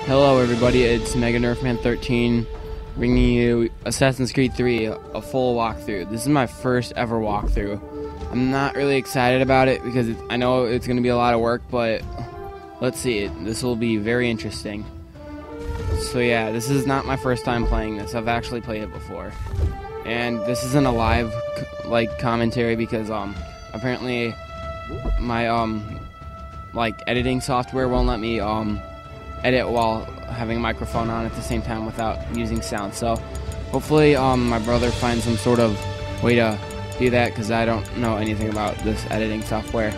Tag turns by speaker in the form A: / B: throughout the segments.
A: Hello everybody, it's Mega Nerfman 13 bringing you Assassin's Creed 3, a full walkthrough. This is my first ever walkthrough. I'm not really excited about it because I know it's going to be a lot of work, but let's see. This will be very interesting. So yeah, this is not my first time playing this. I've actually played it before. And this isn't a live commentary because apparently my editing software won't let me edit while having a microphone on at the same time without using sound. So hopefully my brother finds some sort of way to do that because I don't know anything about this editing software.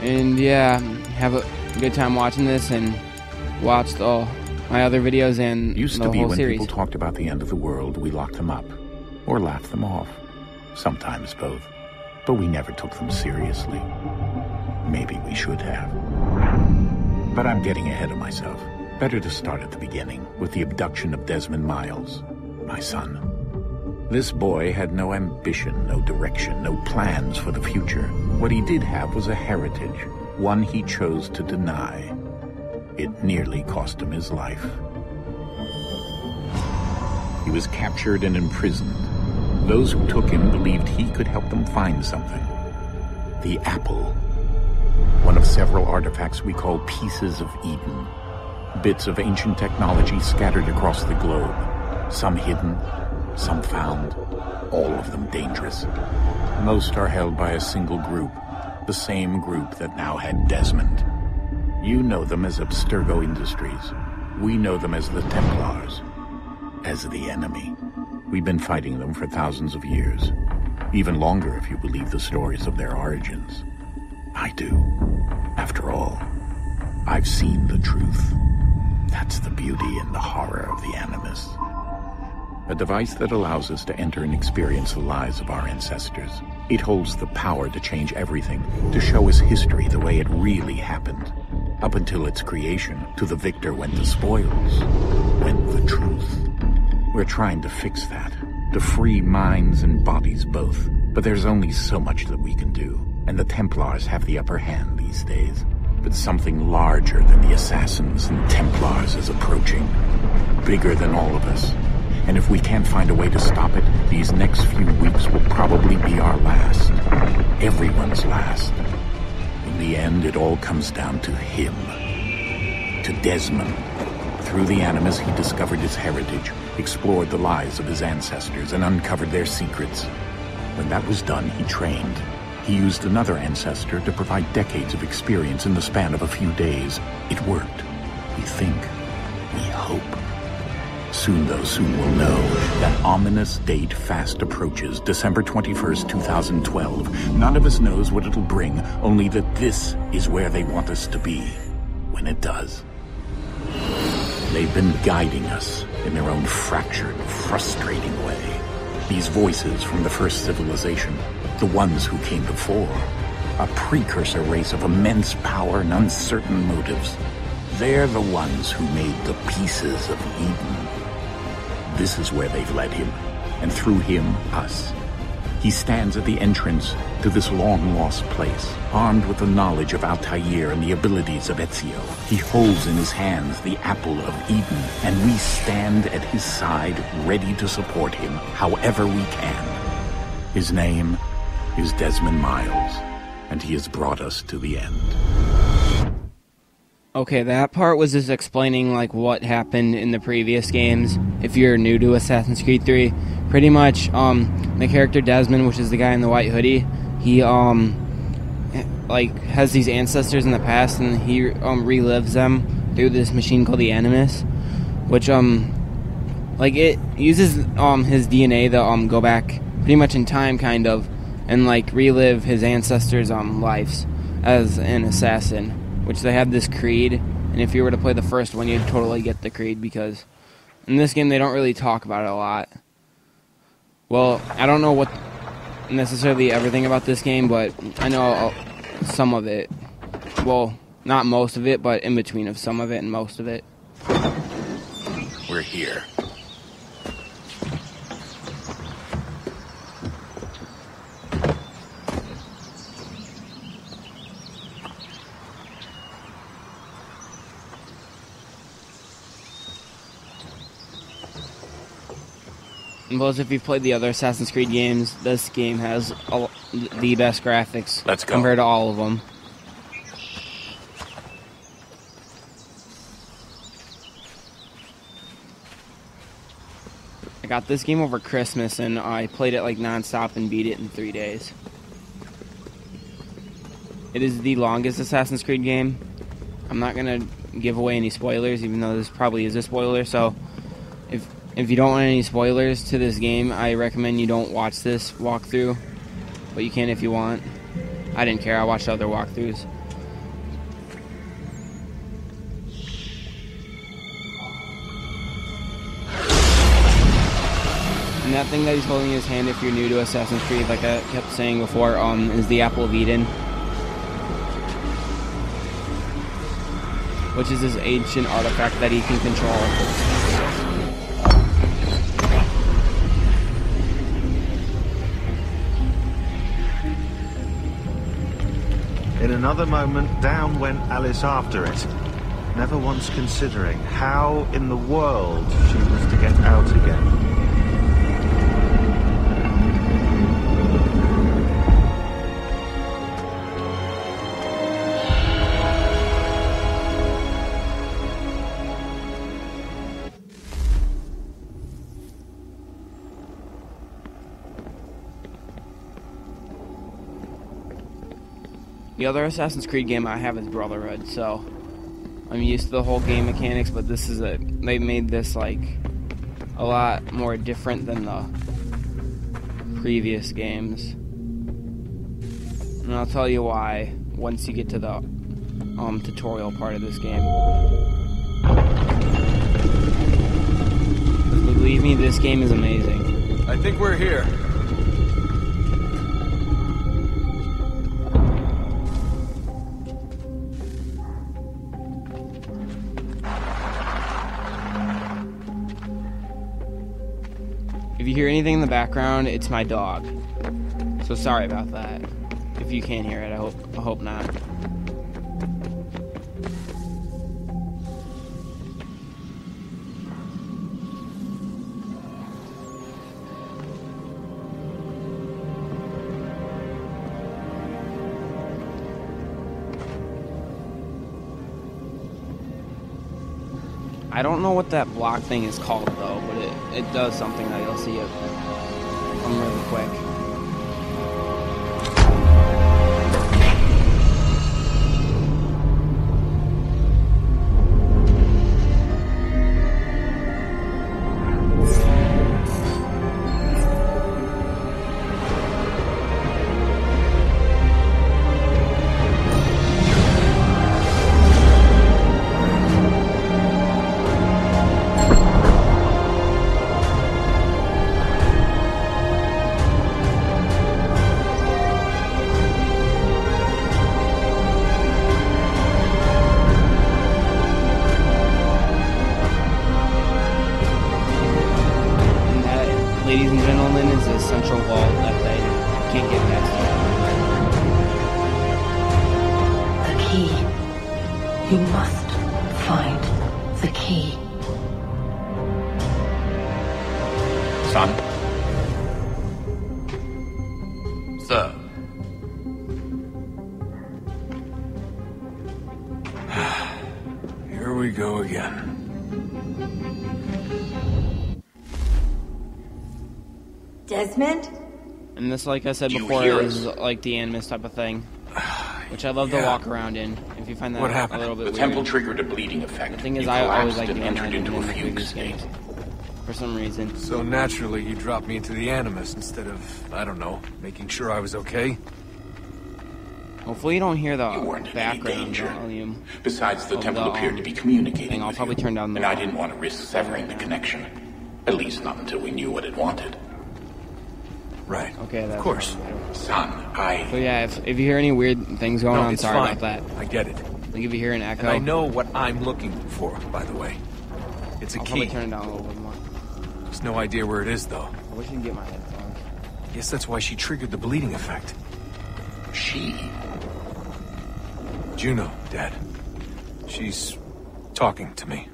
A: And yeah, have a good time watching this and watch all my other videos and
B: Used
A: the
B: to be
A: whole
B: when
A: series.
B: people talked about the end of the world, we locked them up or laughed them off. Sometimes both. But we never took them seriously. Maybe we should have. But I'm getting ahead of myself. Better to start at the beginning, with the abduction of Desmond Miles, my son. This boy had no ambition, no direction, no plans for the future. What he did have was a heritage, one he chose to deny. It nearly cost him his life. He was captured and imprisoned. Those who took him believed he could help them find something. The apple. One of several artifacts we call Pieces of Eden. Bits of ancient technology scattered across the globe. Some hidden, some found, all of them dangerous. Most are held by a single group, the same group that now had Desmond. You know them as Abstergo Industries. We know them as the Templars, as the enemy. We've been fighting them for thousands of years, even longer if you believe the stories of their origins. I do. After all, I've seen the truth. That's the beauty and the horror of the Animus. A device that allows us to enter and experience the lives of our ancestors. It holds the power to change everything, to show us history the way it really happened. Up until its creation, to the victor went the spoils, went the truth. We're trying to fix that, to free minds and bodies both. But there's only so much that we can do. And the Templars have the upper hand these days. But something larger than the Assassins and Templars is approaching. Bigger than all of us. And if we can't find a way to stop it, these next few weeks will probably be our last. Everyone's last. In the end, it all comes down to him. To Desmond. Through the Animus, he discovered his heritage, explored the lives of his ancestors, and uncovered their secrets. When that was done, he trained. He used another ancestor to provide decades of experience in the span of a few days. It worked. We think. We hope. Soon, though, soon we'll know. That ominous date fast approaches, December 21st, 2012. None of us knows what it'll bring, only that this is where they want us to be. When it does. They've been guiding us in their own fractured, frustrating way. These voices from the first civilization, the ones who came before, a precursor race of immense power and uncertain motives. They're the ones who made the Pieces of Eden. This is where they've led him, and through him, us. He stands at the entrance to this long-lost place, armed with the knowledge of Altair and the abilities of Ezio. He holds in his hands the apple of Eden, and we stand at his side, ready to support him however we can. His name is Desmond Miles, and he has brought us to the end.
A: Okay, that part was just explaining what happened in the previous games. If you're new to Assassin's Creed 3, pretty much the character Desmond, which is the guy in the white hoodie, he has these ancestors in the past, and he relives them through this machine called the Animus, which it uses his DNA to go back pretty much in time, kind of, and relive his ancestors' lives as an assassin. Which they have this creed, and if you were to play the first one, you'd totally get the creed, because in this game they don't really talk about it a lot. Well, I don't know what necessarily everything about this game, but I know some of it. Well, not most of it, but in between of some of it and most of it.
B: We're here.
A: Plus, if you've played the other Assassin's Creed games, this game has the best graphics.
B: Let's go.
A: Compared to all of them. I got this game over Christmas, and I played it like non-stop and beat it in 3 days. It is the longest Assassin's Creed game. I'm not going to give away any spoilers, even though this probably is a spoiler, so if you don't want any spoilers to this game, I recommend you don't watch this walkthrough, but you can if you want. I didn't care, I watched other walkthroughs. And that thing that he's holding in his hand, if you're new to Assassin's Creed, like I kept saying before, is the Apple of Eden. Which is this ancient artifact that he can control.
C: In another moment, down went Alice after it, never once considering how in the world she was to get out again.
A: The other Assassin's Creed game I have is Brotherhood, so I'm used to the whole game mechanics, but this is they made this like a lot more different than the previous games. And I'll tell you why once you get to the tutorial part of this game. Because believe me, this game is amazing.
D: I think we're here.
A: If you hear anything in the background, it's my dog. So sorry about that. If you can't hear it, I hope not. I don't know what that block thing is called though, but it does something that you'll see it come really quick. Ladies and gentlemen, is a central vault that they can't get past.
E: The key. You must find the key.
B: Son? Sir.
D: Here we go again.
E: Desmond?
A: And this, like I said
B: You
A: before,
B: hear
A: is
B: us?
A: like the Animus type of thing, which I love to
D: Yeah.
A: walk around in. If you find that
D: What
A: a
D: happened?
A: little bit
B: The
A: weird.
B: temple triggered a bleeding effect.
A: The thing is,
B: You
A: I always
B: collapsed
A: like
B: and
A: doing that
B: entered
A: in
B: into a
A: the
B: fugue
A: previous
B: state.
A: games for some reason.
D: So naturally, you dropped me into the Animus instead of, I don't know, making sure I was okay?
A: Hopefully, you don't hear
B: You
A: the
B: weren't in any
A: background
B: danger.
A: volume.
B: Besides, the
A: of
B: temple
A: the,
B: appeared to be communicating
A: thing. I'll
B: with
A: probably
B: you,
A: turn down the
B: and I
A: volume.
B: didn't want to risk severing the connection. At least not until we knew what it wanted.
D: Right.
A: Okay, that's
D: of course.
B: Son,
A: So yeah, if you hear any weird things going
D: No,
A: on,
D: it's
A: sorry
D: fine.
A: about that.
D: I get it.
A: Like if you hear an echo,
D: And I know what I'm looking for, by the way. It's a
A: I'll
D: key.
A: probably turn it down a little bit more.
D: There's no idea where it is, though.
A: I wish I could get my headphones.
D: I guess that's why she triggered the bleeding effect.
B: she...
D: Juno, Dad. She's talking to me.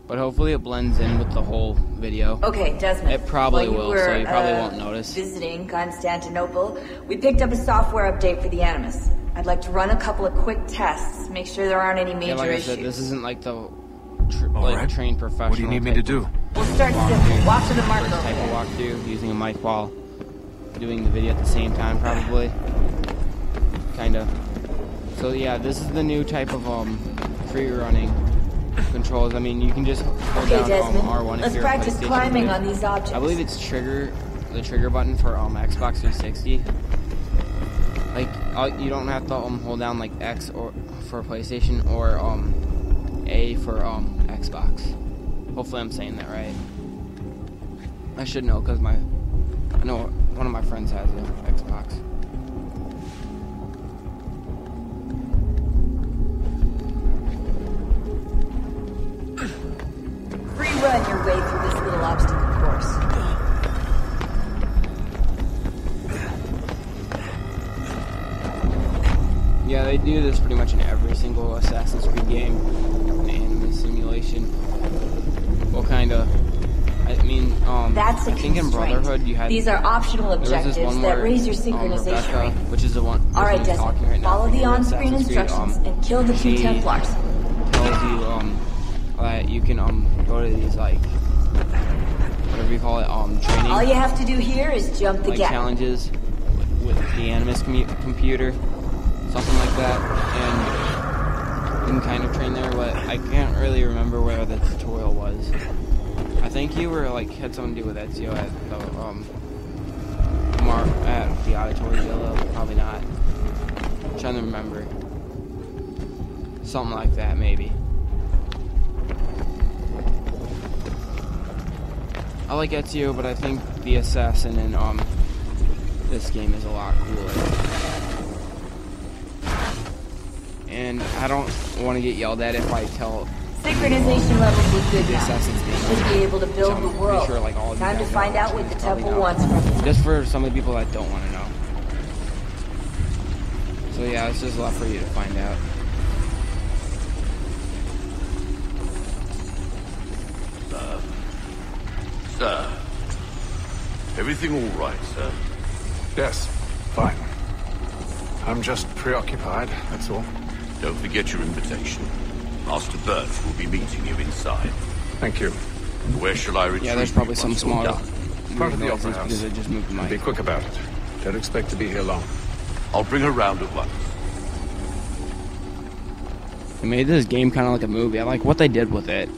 A: but hopefully it blends in with the whole video.
E: Okay, Desmond.
A: It probably
E: While
A: will, so you probably won't notice.
E: Visiting Constantinople, we picked up a software update for the Animus. I'd like to run a couple of quick tests, make sure there aren't any major
A: Yeah, like I
E: issues.
A: said, this isn't like the
D: right.
A: trained professional.
D: What do you need me to do?
E: We'll start simple. Watch the marker.
A: First type of walkthrough, using a mic while doing the video at the same time, probably. Kinda. So yeah, this is the new type of free running controls. I mean, you can just hold down
E: Desmond,
A: R1 if
E: let's
A: you're
E: practice
A: PlayStation
E: climbing
A: player.
E: on these objects.
A: I believe it's the trigger button for Xbox 360. Like you don't have to hold down like X or for PlayStation or A for Xbox. Hopefully I'm saying that right. I should know because I know one of my friends has an Xbox.
E: Free run your way through this little obstacle course.
A: Yeah, they do this pretty much in every single Assassin's Creed game. An anime simulation. Well, kind of. I mean,
E: That's a
A: I think in
E: constraint.
A: Brotherhood you had.
E: These are optional
A: There was this
E: objectives
A: one
E: that
A: where,
E: raise your synchronization
A: Rebecca,
E: rate.
A: which is the one.
E: All right,
A: who's
E: Desmond,
A: talking right now,
E: follow the
A: in
E: on-screen
A: Assassin's Creed,
E: instructions and kill the two
A: she
E: Templars.
A: Tells you that you can go to these like whatever you call it training.
E: All you have to do here is jump the
A: like
E: gap.
A: challenges with the Animus computer, something like that, and you can kind of train there. But I can't really remember where the tutorial was. I think you were like had something to do with Ezio at the at the Auditory Villa. Probably not. I'm trying to remember. Something like that, maybe. I like Ezio, but I think the assassin in this game is a lot cooler. And I don't want to get yelled at if I tell
E: Synchronization levels look good
A: the
E: now.
A: assassin's name.
E: Should be able to build the world.
A: Sure, like, all of you
E: Time to
A: guys
E: find
A: know,
E: out what the
A: probably
E: temple
A: know.
E: wants from you.
A: Just for some of the people that don't want to know. So yeah, it's just left for you to find out.
F: Sir. Everything all right, sir?
G: Yes, fine. I'm just preoccupied, that's all.
F: Don't forget your invitation. Master Birch will be meeting you inside.
G: Thank you.
F: Where shall I retreat?
A: Yeah, there's probably some
F: once you're
A: small
F: done?
G: Front of the
A: noises
G: opera house.
A: because I just moved the mic.
G: Be quick about it. Don't expect to be here long.
F: I'll bring her round at once.
A: They made this game kind of like a movie. I like what they did with it.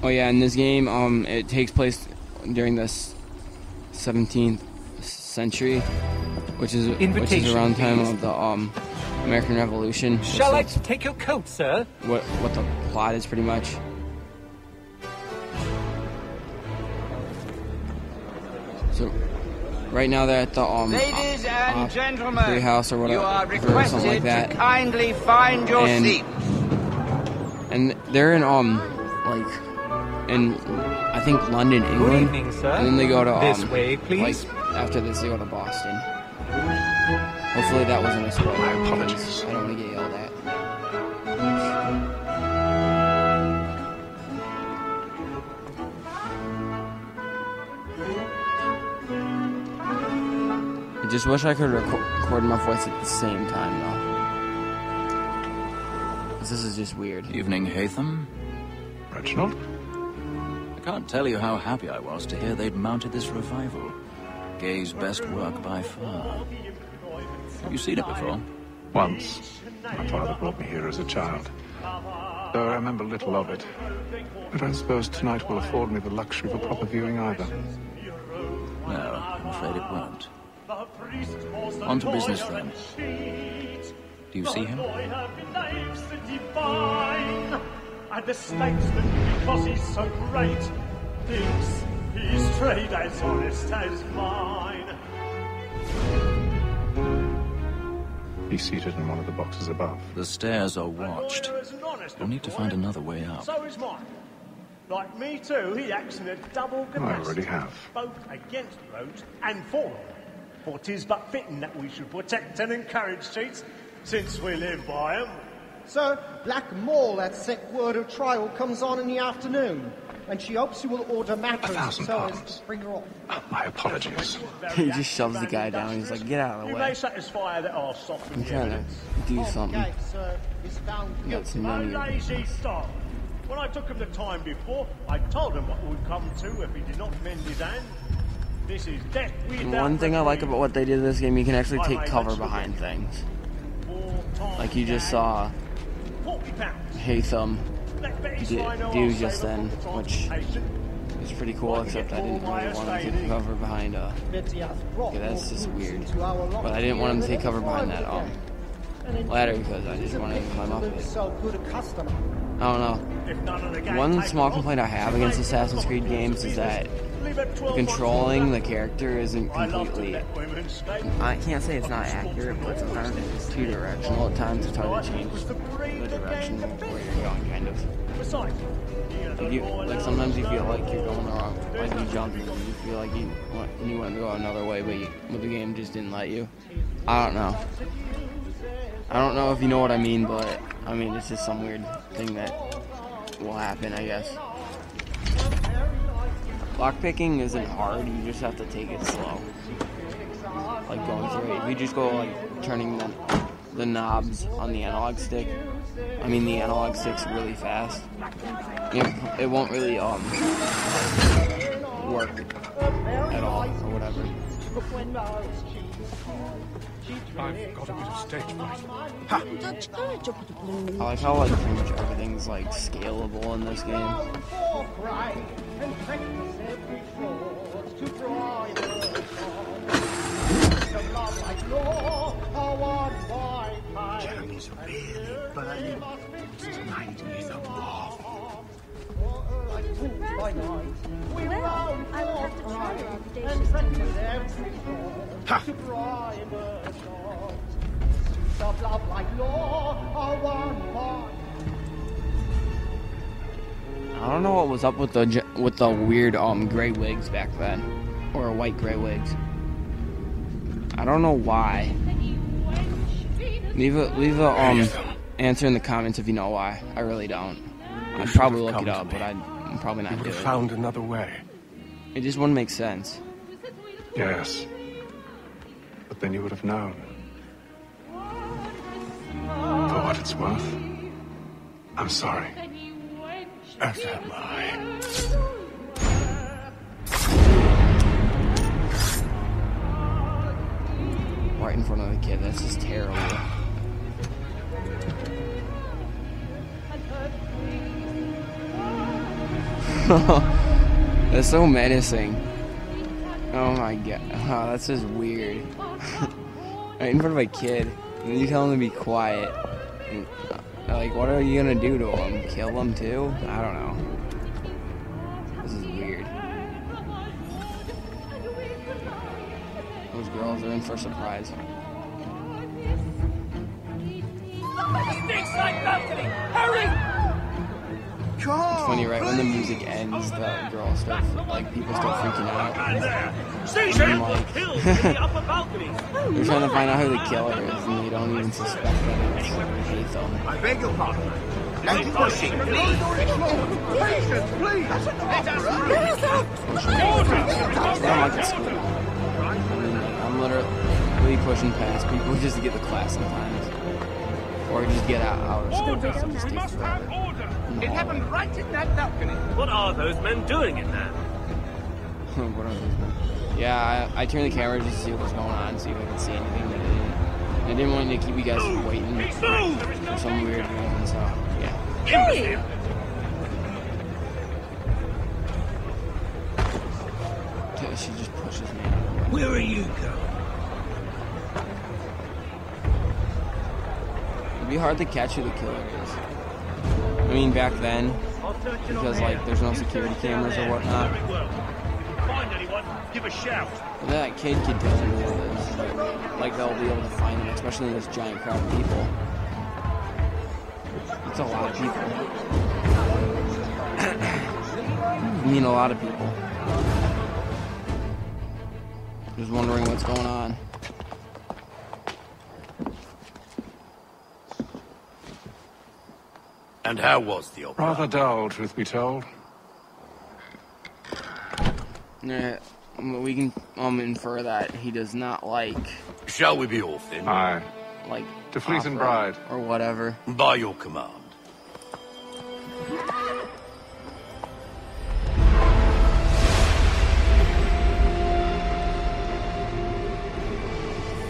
A: Oh yeah, in this game, it takes place during the 17th century, which is around the time of the American Revolution.
H: Shall I
A: So
H: take your coat, sir?
A: what the plot is pretty much. So right now they're at the
I: Ladies and gentlemen,
A: Free House or whatever,
I: you are
A: or something
I: requested
A: like that.
I: to kindly find your
A: And-
I: seats.
A: And they're in in I think London, England.
H: Good evening, sir.
A: And then they go to
H: This way, please.
A: Like after this, they go to Boston. Hopefully that wasn't a spoiler.
G: My apologies.
A: I don't want to get yelled at. I just wish I could record my voice at the same time, though. 'Cause this is just weird.
J: Evening, Hatham.
G: Reginald?
J: I can't tell you how happy I was to hear they'd mounted this revival. Gay's best work by far. Have you seen it before?
G: Once. My father brought me here as a child. Though I remember little of it. I don't suppose tonight will afford me the luxury of a proper viewing either.
J: No, I'm afraid it won't. On to business then. Do you see him?
K: And the statesman, because he's so great, thinks his trade as honest as mine.
G: He's seated in one of the boxes above.
J: The stairs are watched. We'll need to find another way up.
K: So is mine. Like me too, he acts in a double capacity.
G: I already have.
K: Both against roads and for them. For 'tis but fitting that we should protect and encourage cheats, since we live by 'em.
L: So, Black Mall, that sick word of trial, comes on in the afternoon. And she hopes you will order mattress so as to bring her off.
G: My apologies.
A: He just shoves the guy down. He's like, get out of the
K: You
A: way.
K: may satisfy that I'll soften
A: I'm
K: the
A: trying to
K: evidence.
A: do something.
L: Okay, sir, is found
A: That's
L: guilty.
A: none of your
K: Lazy
A: business.
K: dog. When I took him the time before, I told him what would come to if he did not mend his hand. This is death without
A: And one thing I like
K: reprieve.
A: about what they did in this game, you can actually
K: I
A: take
K: made
A: cover
K: much
A: behind things.
K: 4 times
A: Like you just
K: a
A: saw
K: day, £40.
A: Hatham
K: Let Betty
A: do
K: Swino
A: do
K: save
A: just
K: her
A: then,
K: from the
A: which
K: transportation.
A: is pretty cool, except I didn't really want him to take cover behind
L: Betty has brought
A: okay, that's
L: more
A: just
L: goods
A: weird.
L: into our lot
A: But I didn't want him to
L: here
A: take
L: than
A: cover
L: any
A: behind that
L: private gang. And
A: ladder
L: indeed,
A: because I just
L: it's a
A: wanted to
L: pity
A: climb up
L: to
A: it.
L: lose so good a customer.
A: I don't know.
K: If none of the gang
A: One
K: take
A: small
K: him off,
A: complaint I have
K: she
A: against
K: may
A: Assassin's
K: be
A: Creed games is that
K: Leave it 12
A: controlling the
K: months
A: character isn't
K: longer. I love to
A: completely.
K: let women escape.
A: I can't say it's not accurate, but sometimes it's too directional. At times it's hard to change the direction of where you're going, kind of.
K: Besides,
A: Like sometimes you feel like you're going the wrong, like you jump and you feel like you want to go another way, but the game just didn't let you. I don't know. I don't know if you know what I mean, but I mean it's just some weird thing that will happen, I guess. Lockpicking isn't hard, you just have to take it slow. Like going through it. If you just go like turning the knobs on the analog stick, the analog stick's really fast. It won't really work at all or whatever.
G: I've got a bit of stage fright.
A: I like how like pretty much everything's like scalable in this game.
F: Jeremy's really burning. Tonight is a marvel.
M: Well, I will have to try your audacious
A: I don't know what was up with the weird gray wigs back then, or white gray wigs. I don't know why. Leave a answer in the comments if you know why. I really don't. I'd probably look it up, but I'm probably not do it.
G: Found another way.
A: It just wouldn't make sense.
G: Yes. But then you would have known. For what it's worth, I'm sorry. As am I.
A: Right in front of the kid. That's just terrible. That's so menacing. Oh my god. Oh, that's just weird. Right in front of a kid. And then you tell him to be quiet. And, like, what are you gonna do to him? Kill him too? I don't know. This is weird. Those girls are in for a surprise.
I: Stinks like balcony! Hurry!
A: It's funny, right when the music ends, the girls start, like, people start freaking out. And then, like, they're trying to find out who the killer is, and they don't even suspect that it's Hatham.
F: I beg your pardon. No pushing, please. Patience, please. Let us
A: It's not like it's school. I'm literally pushing past people just to get the class sometimes. Or just get out of school because it just takes forever. No.
F: It happened right in that balcony.
H: What are those men doing in there?
A: What are those men? Yeah, I turned the camera just to see what was going on, see if I could see anything, but I didn't want to keep you guys waiting for some weird reason, so yeah.
I: Hey!
A: She just pushes me.
F: Where are you going?
A: It'd be hard to catch who the killer is. I mean, back then, because like there's no security cameras or whatnot.
K: Find anyone, give a shout.
A: But that kid could tell who it is. Like they'll be able to find him, especially in this giant crowd of people. It's a lot of people. I mean, a lot of people. Just wondering what's going on.
F: And how was the opera?
G: Rather dull, truth be told.
A: Yeah, we can infer that he does not like...
F: Shall we be off then?
G: Aye.
A: Like...
G: To Fleet and
A: opera
G: Bride.
A: or whatever.
F: By your command.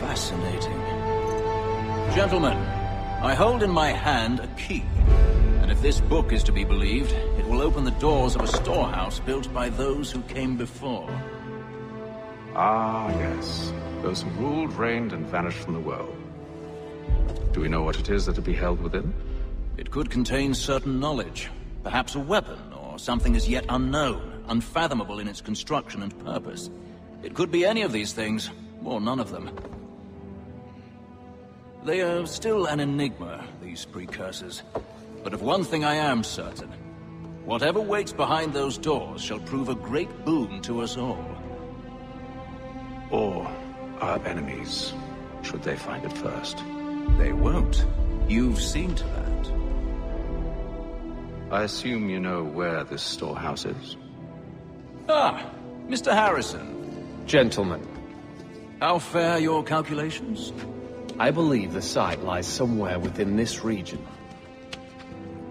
J: Fascinating. Gentlemen, I hold in my hand a key. And if this book is to be believed, it will open the doors of a storehouse built by those who came before.
G: Ah, yes. Those who ruled, reigned, and vanished from the world. Do we know what it is that will be held within?
J: It could contain certain knowledge. Perhaps a weapon, or something as yet unknown, unfathomable in its construction and purpose. It could be any of these things, or none of them. They are still an enigma, these precursors. But of one thing I am certain. Whatever waits behind those doors shall prove a great boon to us all.
G: Or our enemies, should they find it first.
J: They won't. You've seen to that.
G: I assume you know where this storehouse is?
J: Ah, Mr. Harrison.
N: Gentlemen.
J: How fare your calculations?
N: I believe the site lies somewhere within this region.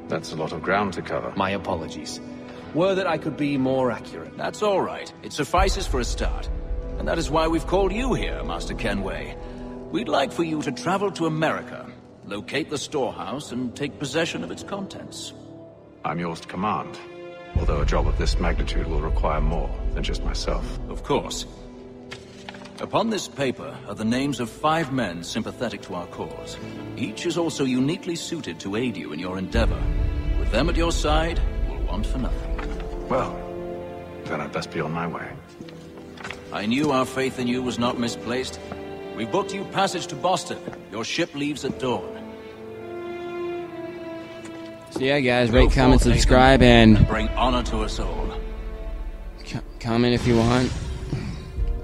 G: That's a lot of ground to cover.
N: My apologies. Were that I could be more accurate.
J: That's all right. It suffices for a start. And that is why we've called you here, Master Kenway. We'd like for you to travel to America, locate the storehouse, and take possession of its contents.
G: I'm yours to command. Although a job of this magnitude will require more than just myself.
J: Of course. Upon this paper are the names of 5 men sympathetic to our cause. Each is also uniquely suited to aid you in your endeavor. With them at your side, you'll want for nothing.
G: Well, then I'd best be on my way.
J: I knew our faith in you was not misplaced. We booked you passage to Boston. Your ship leaves at dawn.
A: So yeah, guys, rate, comment, subscribe, and
J: bring honor to us all.
A: Comment if you want.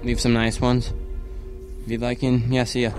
A: Leave some nice ones. If you'd like, and yeah, see ya.